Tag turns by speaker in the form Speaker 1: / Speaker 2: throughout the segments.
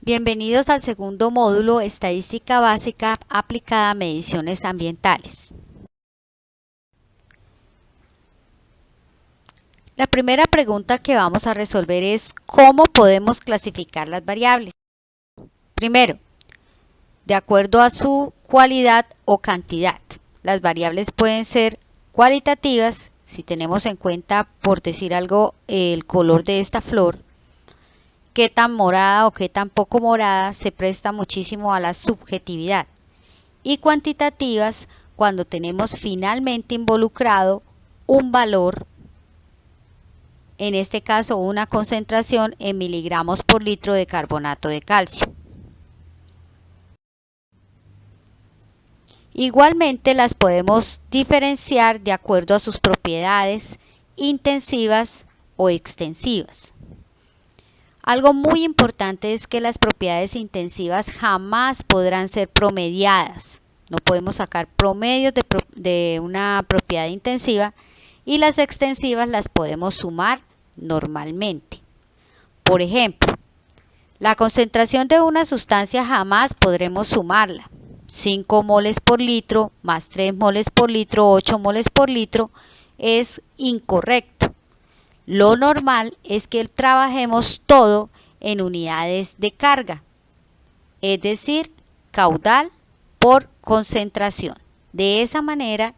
Speaker 1: Bienvenidos al segundo módulo Estadística Básica aplicada a mediciones ambientales. La primera pregunta que vamos a resolver es ¿cómo podemos clasificar las variables? Primero, de acuerdo a su cualidad o cantidad. Las variables pueden ser cualitativas, si tenemos en cuenta, por decir algo, el color de esta flor, qué tan morada o qué tan poco morada, se presta muchísimo a la subjetividad. Y cuantitativas, cuando tenemos finalmente involucrado un valor, en este caso una concentración en miligramos por litro de carbonato de calcio. Igualmente las podemos diferenciar de acuerdo a sus propiedades intensivas o extensivas. Algo muy importante es que las propiedades intensivas jamás podrán ser promediadas. No podemos sacar promedios de una propiedad intensiva y las extensivas las podemos sumar normalmente. Por ejemplo, la concentración de una sustancia jamás podremos sumarla. 5 moles por litro más 3 moles por litro, 8 moles por litro es incorrecto. Lo normal es que trabajemos todo en unidades de carga, es decir, caudal por concentración. De esa manera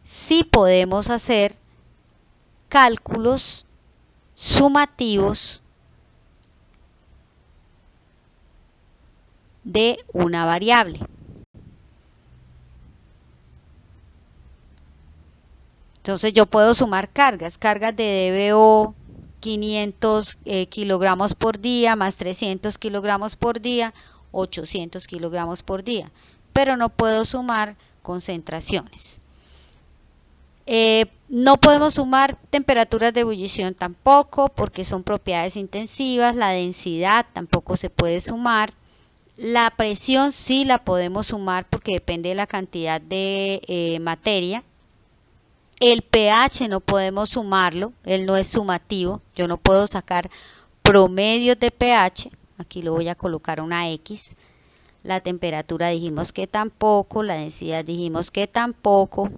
Speaker 1: sí podemos hacer cálculos sumativos de una variable. Entonces yo puedo sumar cargas de DBO 500 kilogramos por día más 300 kilogramos por día, 800 kilogramos por día, pero no puedo sumar concentraciones. No podemos sumar temperaturas de ebullición tampoco, porque son propiedades intensivas. La densidad tampoco se puede sumar. La presión sí la podemos sumar porque depende de la cantidad de materia. El pH no podemos sumarlo, él no es sumativo. Yo no puedo sacar promedios de pH. Aquí lo voy a colocar una X. La temperatura dijimos que tampoco, la densidad dijimos que tampoco.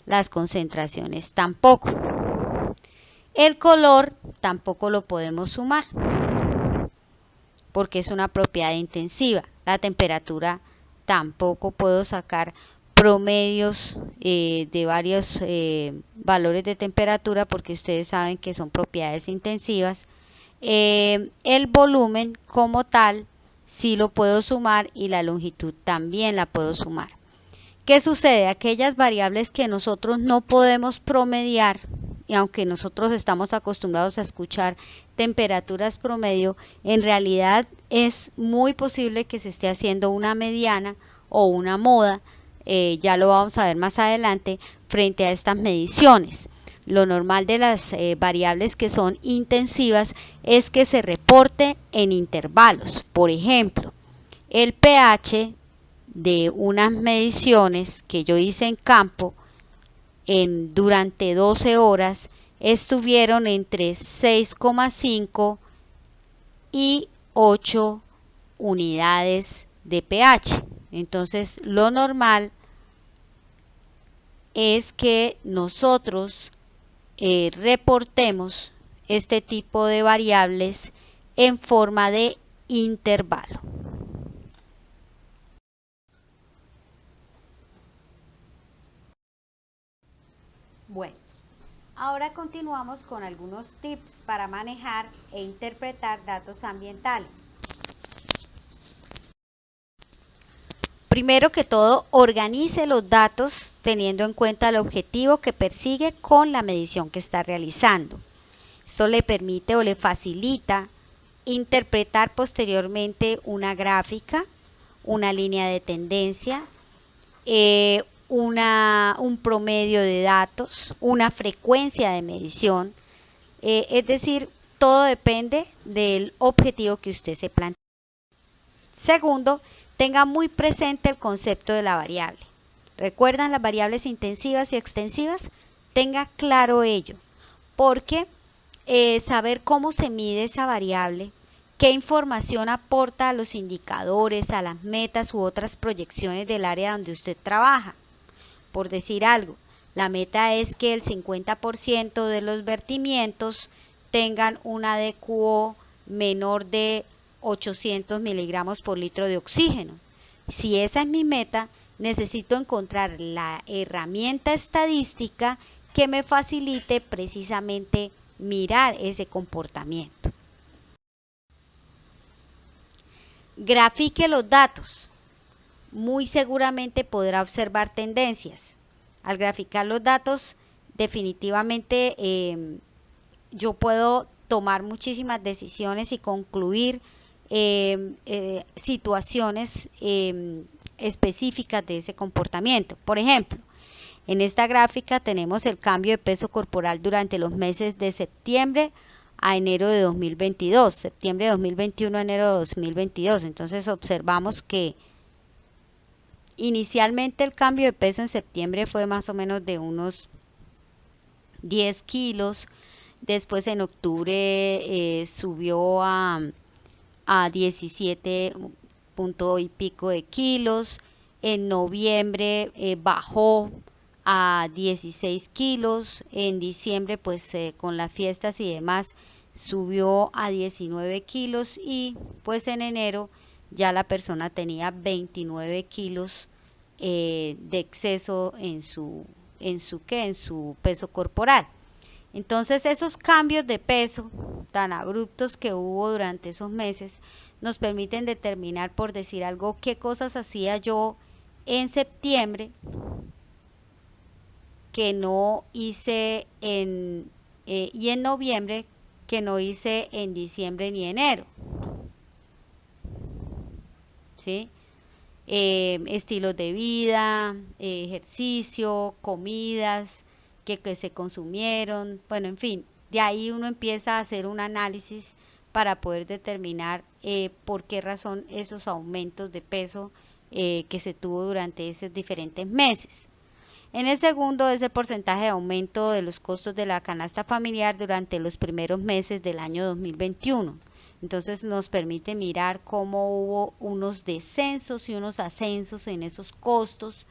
Speaker 1: Las concentraciones tampoco. El color tampoco lo podemos sumar porque es una propiedad intensiva. La temperatura tampoco puedo sacar promedios de varios valores de temperatura porque ustedes saben que son propiedades intensivas. El volumen como tal sí lo puedo sumar y la longitud también la puedo sumar. ¿Qué sucede? Aquellas variables que nosotros no podemos promediar, y aunque nosotros estamos acostumbrados a escuchar temperaturas promedio, en realidad es muy posible que se esté haciendo una mediana o una moda, ya lo vamos a ver más adelante, frente a estas mediciones. Lo normal de las variables que son intensivas es que se reporte en intervalos. Por ejemplo, el pH de unas mediciones que yo hice en campo durante 12 horas estuvieron entre 6,5 y 8 unidades de pH. Entonces lo normal es que nosotros reportemos este tipo de variables en forma de intervalo. Bueno, ahora continuamos con algunos tips para manejar e interpretar datos ambientales. Primero que todo, organice los datos teniendo en cuenta el objetivo que persigue con la medición que está realizando. Esto le permite o le facilita interpretar posteriormente una gráfica, una línea de tendencia, un promedio de datos, una frecuencia de medición, es decir, todo depende del objetivo que usted se plantea. Segundo, tenga muy presente el concepto de la variable. ¿Recuerdan las variables intensivas y extensivas? Tenga claro ello, porque saber cómo se mide esa variable ¿Qué información aporta a los indicadores, a las metas u otras proyecciones del área donde usted trabaja? Por decir algo, la meta es que el 50% de los vertimientos tengan un adecuado menor de 800 miligramos por litro de oxígeno. Si esa es mi meta, necesito encontrar la herramienta estadística que me facilite precisamente mirar ese comportamiento. Grafique los datos. Muy seguramente podrá observar tendencias. Al graficar los datos, definitivamente yo puedo tomar muchísimas decisiones y concluir situaciones específicas de ese comportamiento. Por ejemplo, en esta gráfica tenemos el cambio de peso corporal durante los meses de septiembre a enero de 2022, septiembre de 2021 a enero de 2022. Entonces observamos que inicialmente el cambio de peso en septiembre fue más o menos de unos 10 kilos, después en octubre subió a 17 punto y pico de kilos, en noviembre bajó a 16 kilos, en diciembre pues con las fiestas y demás subió a 19 kilos y pues en enero ya la persona tenía 29 kilos de exceso en su peso corporal. Entonces esos cambios de peso tan abruptos que hubo durante esos meses nos permiten determinar, por decir algo, qué cosas hacía yo en septiembre que no hice y en noviembre que no hice en diciembre ni enero. ¿Sí? Estilos de vida, ejercicio, comidas que se consumieron, bueno, en fin, de ahí uno empieza a hacer un análisis para poder determinar por qué razón esos aumentos de peso que se tuvo durante esos diferentes meses. En el segundo es el porcentaje de aumento de los costos de la canasta familiar durante los primeros meses del año 2021. Entonces nos permite mirar cómo hubo unos descensos y unos ascensos en esos costos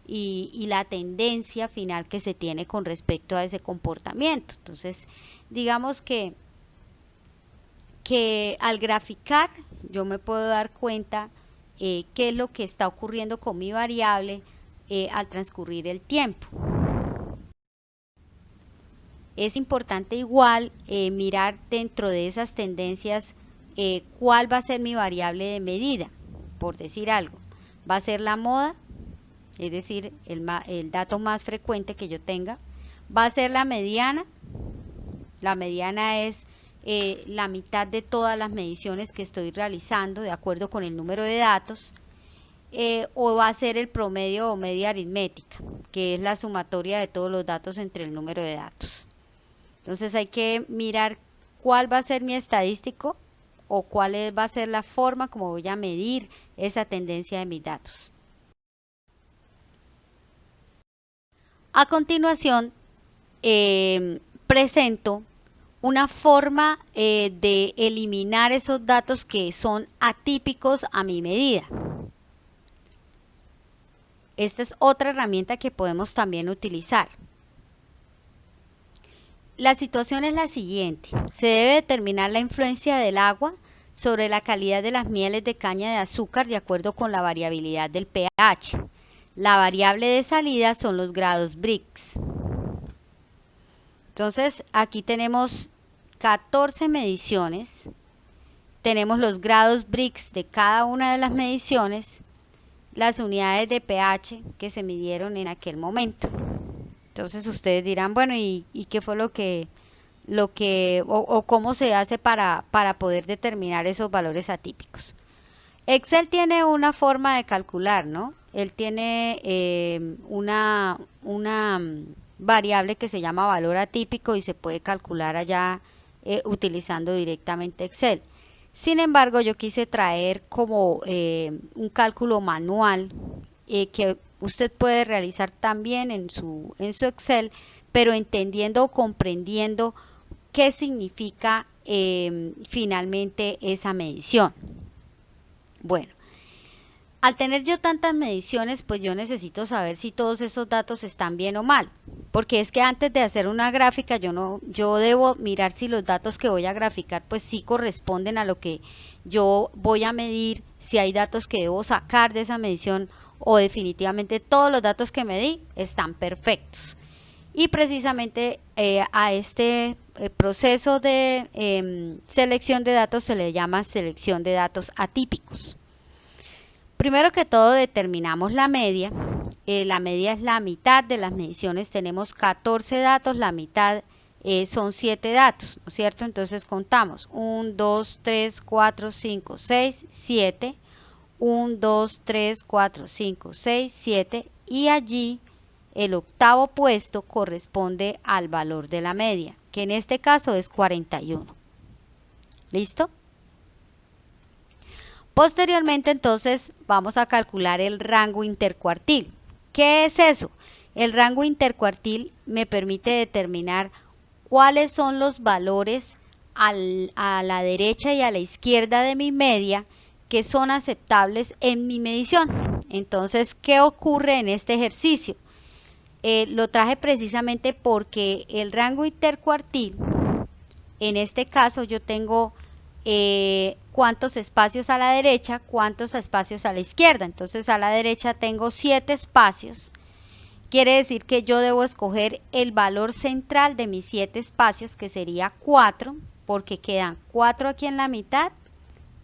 Speaker 1: y la tendencia final que se tiene con respecto a ese comportamiento. Entonces, digamos que al graficar yo me puedo dar cuenta qué es lo que está ocurriendo con mi variable al transcurrir el tiempo. Es importante igual mirar dentro de esas tendencias cuál va a ser mi variable de medida. Por decir algo, va a ser la moda, es decir, el dato más frecuente que yo tenga. Va a ser la mediana es la mitad de todas las mediciones que estoy realizando de acuerdo con el número de datos. O va a ser el promedio o media aritmética, que es la sumatoria de todos los datos entre el número de datos. Entonces hay que mirar cuál va a ser mi estadístico o cuál va a ser la forma como voy a medir esa tendencia de mis datos. A continuación, presento una forma de eliminar esos datos que son atípicos a mi medida. Esta es otra herramienta que podemos también utilizar. La situación es la siguiente. Se debe determinar la influencia del agua sobre la calidad de las mieles de caña de azúcar de acuerdo con la variabilidad del pH. La variable de salida son los grados Brix. Entonces, aquí tenemos 14 mediciones. Tenemos los grados Brix de cada una de las mediciones, las unidades de pH que se midieron en aquel momento. Entonces ustedes dirán, bueno, ¿y qué fue o cómo se hace para poder determinar esos valores atípicos? Excel tiene una forma de calcular, ¿no? Él tiene una variable que se llama valor atípico y se puede calcular allá utilizando directamente Excel. Sin embargo, yo quise traer como un cálculo manual que usted puede realizar también en su Excel, pero entendiendo o comprendiendo qué significa finalmente esa medición. Bueno, al tener yo tantas mediciones, pues yo necesito saber si todos esos datos están bien o mal, porque es que antes de hacer una gráfica yo debo mirar si los datos que voy a graficar pues sí corresponden a lo que yo voy a medir, si hay datos que debo sacar de esa medición o definitivamente todos los datos que medí están perfectos. Y precisamente a este proceso de selección de datos se le llama selección de datos atípicos. Primero que todo determinamos la media. La media es la mitad de las mediciones. Tenemos 14 datos, la mitad son 7 datos, ¿no es cierto? Entonces contamos 1, 2, 3, 4, 5, 6, 7. 1, 2, 3, 4, 5, 6, 7 y allí el octavo puesto corresponde al valor de la media, que en este caso es 41. ¿Listo? Posteriormente, entonces, vamos a calcular el rango intercuartil. ¿Qué es eso? El rango intercuartil me permite determinar cuáles son los valores a la derecha y a la izquierda de mi media que son aceptables en mi medición. Entonces, ¿qué ocurre en este ejercicio? Lo traje precisamente porque el rango intercuartil, en este caso yo tengo cuántos espacios a la derecha, cuántos espacios a la izquierda. Entonces a la derecha tengo 7 espacios. Quiere decir que yo debo escoger el valor central de mis 7 espacios, que sería 4, porque quedan 4 aquí en la mitad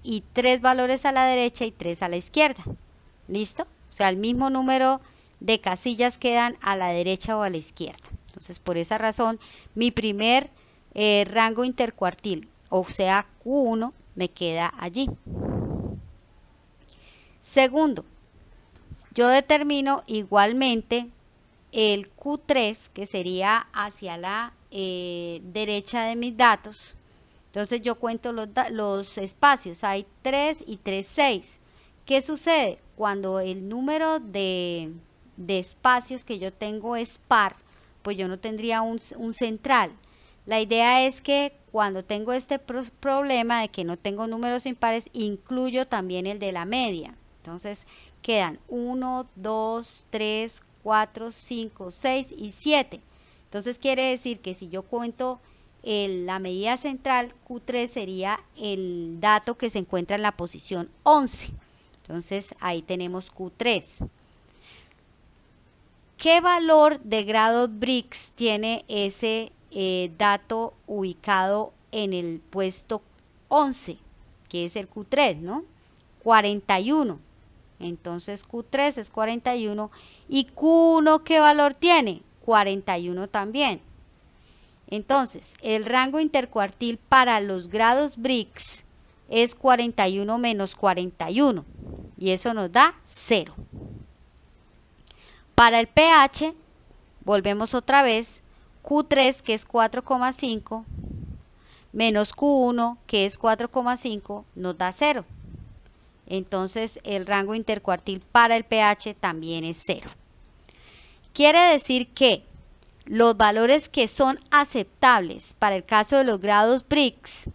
Speaker 1: y 3 valores a la derecha y 3 a la izquierda. ¿Listo? O sea, el mismo número de casillas quedan a la derecha o a la izquierda. Entonces, por esa razón, mi primer rango intercuartil, o sea, Q1, me queda allí. Segundo, yo determino igualmente el Q3, que sería hacia la derecha de mis datos. Entonces yo cuento los espacios, hay 3 y 3, 6. ¿Qué sucede? Cuando el número de espacios que yo tengo es par, pues yo no tendría un central. La idea es que cuando tengo este problema de que no tengo números impares, incluyo también el de la media. Entonces quedan 1, 2, 3, 4, 5, 6 y 7. Entonces quiere decir que si yo cuento la medida central, Q3 sería el dato que se encuentra en la posición 11. Entonces ahí tenemos Q3. ¿Qué valor de grado Brix tiene ese dato ubicado en el puesto 11, que es el Q3, ¿no? 41. Entonces Q3 es 41 y Q1, ¿qué valor tiene? 41 también. Entonces, el rango intercuartil para los grados Brix es 41 menos 41 y eso nos da 0. Para el pH, volvemos otra vez, Q3 que es 4,5 menos Q1 que es 4,5 nos da 0. Entonces el rango intercuartil para el pH también es 0. Quiere decir que los valores que son aceptables para el caso de los grados Brix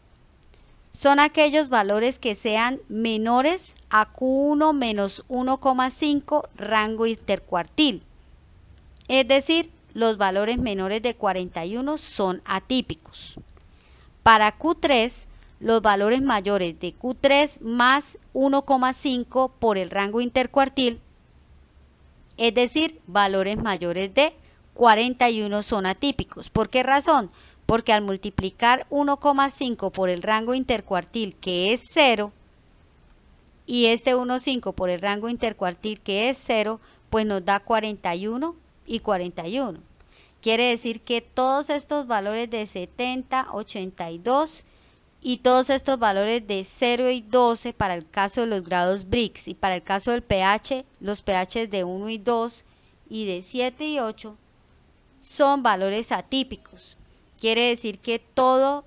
Speaker 1: son aquellos valores que sean menores a Q1 menos 1,5 rango intercuartil. Es decir, los valores menores de 41 son atípicos. Para Q3, los valores mayores de Q3 más 1,5 por el rango intercuartil, es decir, valores mayores de 41 son atípicos. ¿Por qué razón? Porque al multiplicar 1,5 por el rango intercuartil, que es 0, y este 1,5 por el rango intercuartil, que es 0, pues nos da 41 y 41. Quiere decir que todos estos valores de 70, 82 y todos estos valores de 0 y 12 para el caso de los grados Brix y para el caso del pH, los pH de 1 y 2 y de 7 y 8 son valores atípicos. Quiere decir que toda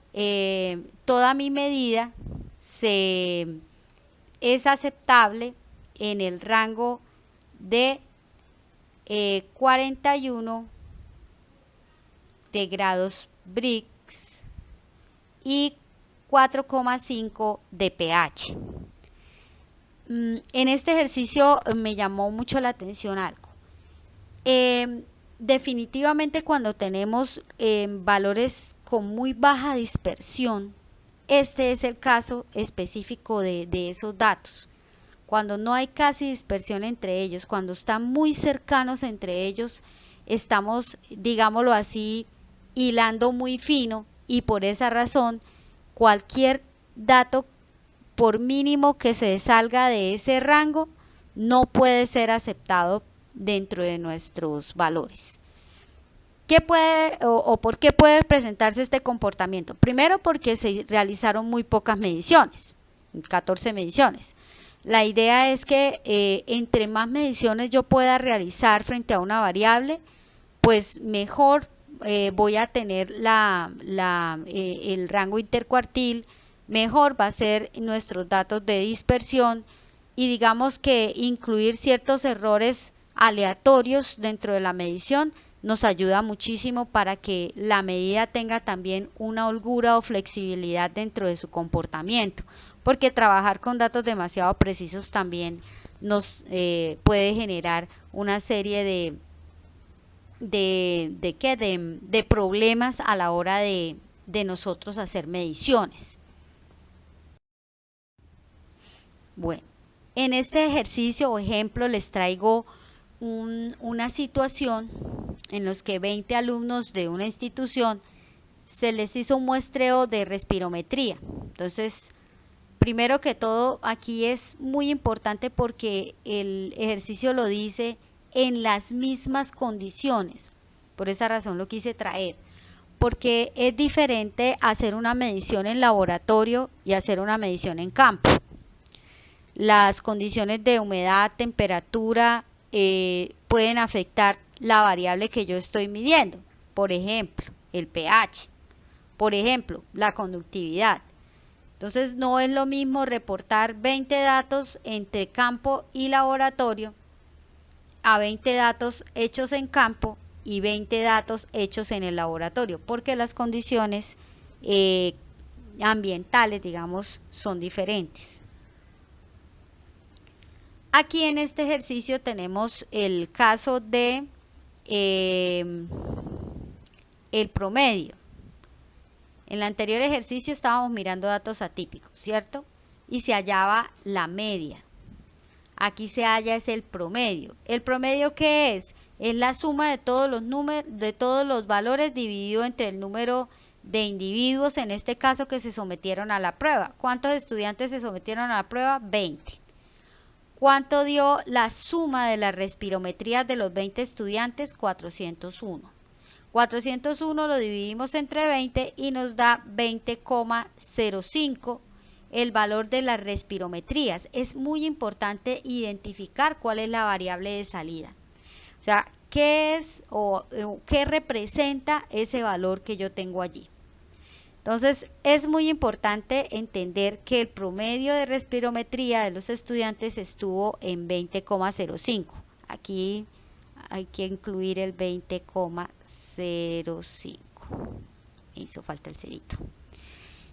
Speaker 1: mi medida es aceptable en el rango de 41 de grados Brix y 4,5 de pH. En este ejercicio me llamó mucho la atención algo. Definitivamente cuando tenemos valores con muy baja dispersión, este es el caso específico de esos datos. Cuando no hay casi dispersión entre ellos, cuando están muy cercanos entre ellos, estamos, digámoslo así, hilando muy fino, y por esa razón cualquier dato, por mínimo que se salga de ese rango, no puede ser aceptado dentro de nuestros valores. ¿Qué puede o por qué puede presentarse este comportamiento? Primero, porque se realizaron muy pocas mediciones, 14 mediciones. La idea es que entre más mediciones yo pueda realizar frente a una variable, pues mejor voy a tener el rango intercuartil, mejor va a ser nuestros datos de dispersión, y digamos que incluir ciertos errores aleatorios dentro de la medición nos ayuda muchísimo para que la medida tenga también una holgura o flexibilidad dentro de su comportamiento, porque trabajar con datos demasiado precisos también nos puede generar una serie de problemas a la hora de nosotros hacer mediciones. Bueno, en este ejercicio o ejemplo les traigo una situación en los que 20 alumnos de una institución se les hizo un muestreo de respirometría. Entonces, primero que todo, aquí es muy importante porque el ejercicio lo dice en las mismas condiciones. Por esa razón lo quise traer, porque es diferente hacer una medición en laboratorio y hacer una medición en campo. Las condiciones de humedad, temperatura, pueden afectar la variable que yo estoy midiendo. Por ejemplo, el pH. Por ejemplo, la conductividad. Entonces no es lo mismo reportar 20 datos entre campo y laboratorio a 20 datos hechos en campo y 20 datos hechos en el laboratorio, porque las condiciones ambientales, digamos, son diferentes. Aquí en este ejercicio tenemos el caso de el promedio. En el anterior ejercicio estábamos mirando datos atípicos, ¿cierto? Y se hallaba la media. Aquí se halla es el promedio. ¿El promedio qué es? Es la suma de todos los números, de todos los valores dividido entre el número de individuos, en este caso, que se sometieron a la prueba. ¿Cuántos estudiantes se sometieron a la prueba? 20. ¿Cuánto dio la suma de las respirometrías de los 20 estudiantes? 401. 401 lo dividimos entre 20 y nos da 20,05 el valor de las respirometrías. Es muy importante identificar cuál es la variable de salida. O sea, ¿qué es o qué representa ese valor que yo tengo allí? Entonces, es muy importante entender que el promedio de respirometría de los estudiantes estuvo en 20,05. Aquí hay que incluir el 20,05. Me hizo falta el cerito.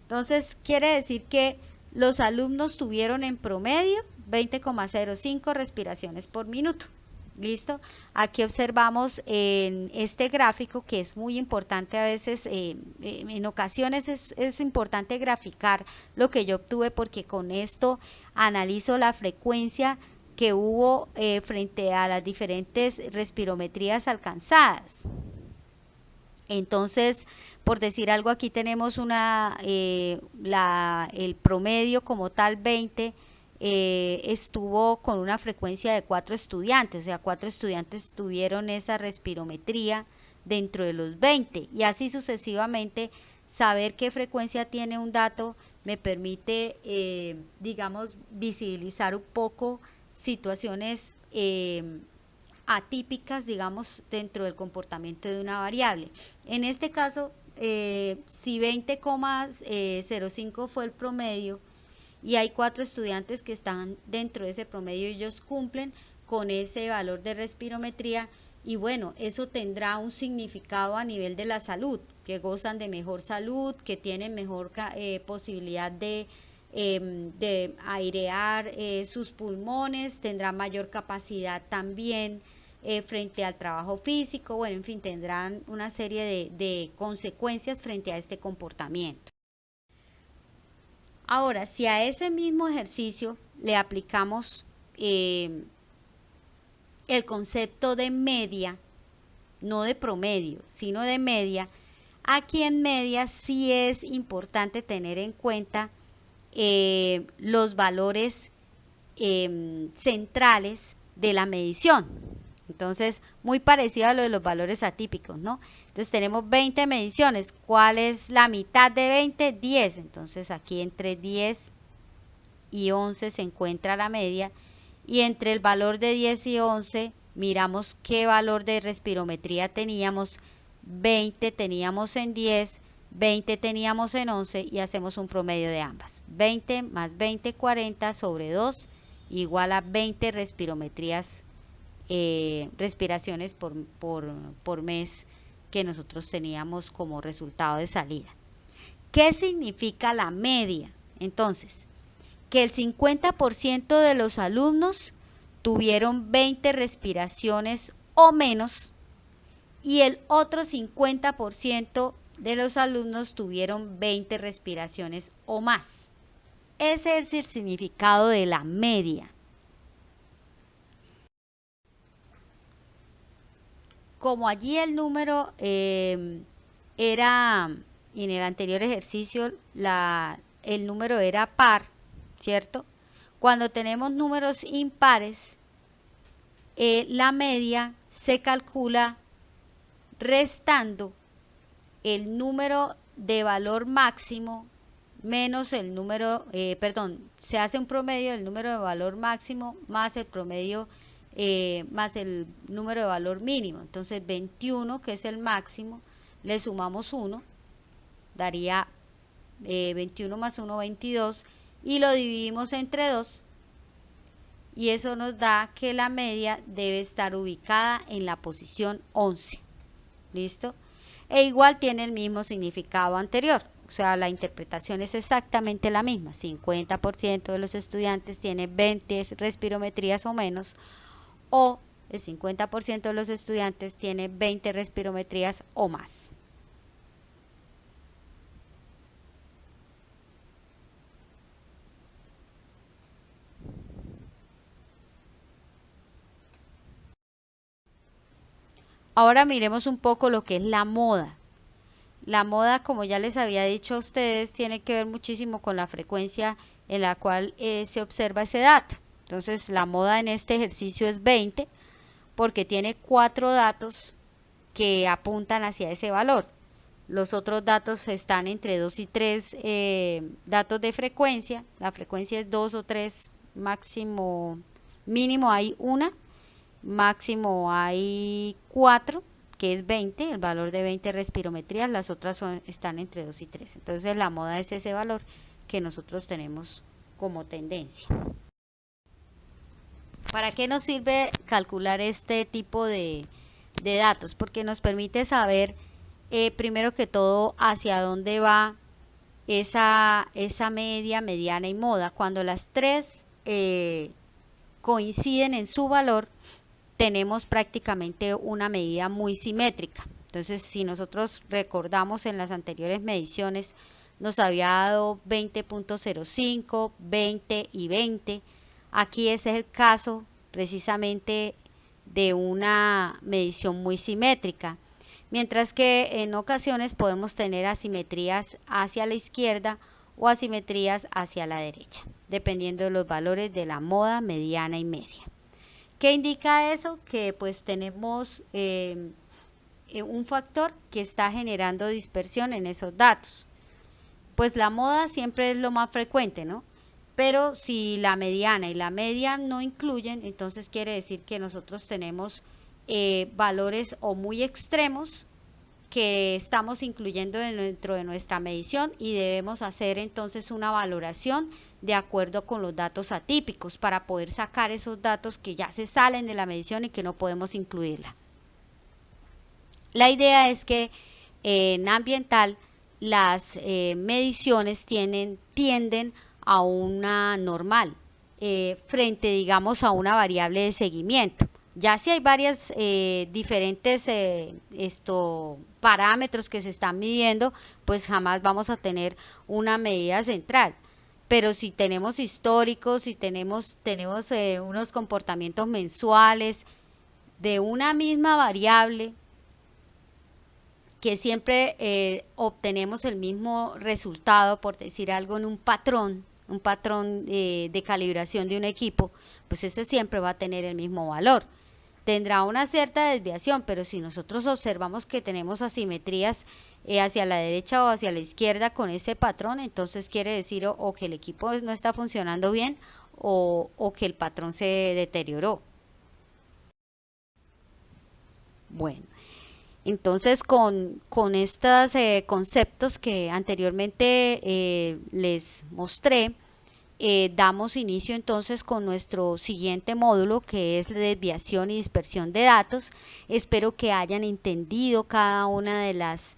Speaker 1: Entonces, quiere decir que los alumnos tuvieron en promedio 20,05 respiraciones por minuto. ¿Listo? Aquí observamos en este gráfico que es muy importante a veces, en ocasiones es importante graficar lo que yo obtuve, porque con esto analizo la frecuencia que hubo frente a las diferentes respirometrías alcanzadas. Entonces, por decir algo, aquí tenemos el promedio como tal 20, estuvo con una frecuencia de 4 estudiantes, o sea, 4 estudiantes tuvieron esa respirometría dentro de los 20, y así sucesivamente. Saber qué frecuencia tiene un dato me permite, digamos, visibilizar un poco situaciones atípicas, digamos, dentro del comportamiento de una variable. En este caso, si 20,05 fue el promedio y hay 4 estudiantes que están dentro de ese promedio, ellos cumplen con ese valor de respirometría, y bueno, eso tendrá un significado a nivel de la salud. que gozan de mejor salud, que tienen mejor posibilidad de airear sus pulmones, tendrán mayor capacidad también frente al trabajo físico, bueno, en fin, tendrán una serie de consecuencias frente a este comportamiento. Ahora, si a ese mismo ejercicio le aplicamos el concepto de media, no de promedio, sino de media, aquí en media sí es importante tener en cuenta los valores centrales de la medición. Entonces, muy parecido a lo de los valores atípicos, ¿no? Entonces, tenemos 20 mediciones. ¿Cuál es la mitad de 20? 10. Entonces, aquí entre 10 y 11 se encuentra la media. Y entre el valor de 10 y 11, miramos qué valor de respirometría teníamos. 20 teníamos en 10, 20 teníamos en 11 y hacemos un promedio de ambas. 20 más 20, 40 sobre 2 igual a 20 respirometrías, respiraciones por mes que nosotros teníamos como resultado de salida. ¿Qué significa la media? Entonces, que el 50% de los alumnos tuvieron 20 respiraciones o menos y el otro 50% de los alumnos tuvieron 20 respiraciones o más. Ese es el significado de la media. Como allí el número era, en el anterior ejercicio, el número era par, ¿cierto? Cuando tenemos números impares, la media se calcula restando el número de valor máximo menos el número, se hace un promedio del número de valor máximo más el promedio, más el número de valor mínimo. Entonces 21, que es el máximo, le sumamos 1, daría 21 más 1, 22, y lo dividimos entre 2, y eso nos da que la media debe estar ubicada en la posición 11. ¿Listo? E igual tiene el mismo significado anterior, o sea, la interpretación es exactamente la misma. 50% de los estudiantes tienen 20 respirometrías o menos, o el 50% de los estudiantes tienen 20 respirometrías o más. Ahora miremos un poco lo que es la moda. La moda, como ya les había dicho a ustedes, tiene que ver muchísimo con la frecuencia en la cual se observa ese dato. Entonces, la moda en este ejercicio es 20 porque tiene 4 datos que apuntan hacia ese valor. Los otros datos están entre 2 y 3 datos de frecuencia. La frecuencia es 2 o 3, máximo, mínimo hay una. Máximo hay 4, que es 20, el valor de 20 respirometrías, las otras están entre 2 y 3. Entonces la moda es ese valor que nosotros tenemos como tendencia. ¿Para qué nos sirve calcular este tipo de datos? Porque nos permite saber, primero que todo, hacia dónde va esa media, mediana y moda. Cuando las tres coinciden en su valor, tenemos prácticamente una medida muy simétrica. Entonces, si nosotros recordamos en las anteriores mediciones, nos había dado 20.05, 20 y 20. Aquí ese es el caso precisamente de una medición muy simétrica. Mientras que en ocasiones podemos tener asimetrías hacia la izquierda o asimetrías hacia la derecha, dependiendo de los valores de la moda, mediana y media. ¿Qué indica eso? Que pues tenemos un factor que está generando dispersión en esos datos. Pues la moda siempre es lo más frecuente, ¿no? Pero si la mediana y la media no incluyen, entonces quiere decir que nosotros tenemos valores o muy extremos que estamos incluyendo dentro de nuestra medición y debemos hacer entonces una valoración de acuerdo con los datos atípicos para poder sacar esos datos que ya se salen de la medición y que no podemos incluirla. La idea es que En ambiental, las mediciones tienden a una normal, frente, digamos, a una variable de seguimiento. Ya si hay varias diferentes parámetros que se están midiendo, pues jamás vamos a tener una medida central. Pero si tenemos históricos, si tenemos unos comportamientos mensuales de una misma variable, que siempre obtenemos el mismo resultado, por decir algo, en un patrón de calibración de un equipo, pues ese siempre va a tener el mismo valor. Tendrá una cierta desviación, pero si nosotros observamos que tenemos asimetrías hacia la derecha o hacia la izquierda con ese patrón, entonces quiere decir o que el equipo no está funcionando bien o que el patrón se deterioró. Bueno, entonces con estos conceptos que anteriormente les mostré, damos inicio entonces con nuestro siguiente módulo, que es desviación y dispersión de datos. Espero que hayan entendido cada una de las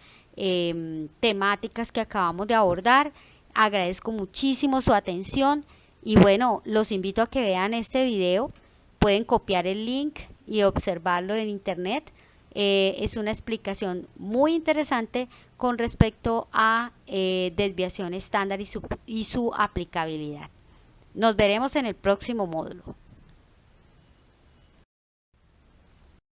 Speaker 1: temáticas que acabamos de abordar. Agradezco muchísimo su atención y bueno, los invito a que vean este video. Pueden copiar el link y observarlo en internet. Es una explicación muy interesante con respecto a desviación estándar y su aplicabilidad. Nos veremos en el próximo módulo.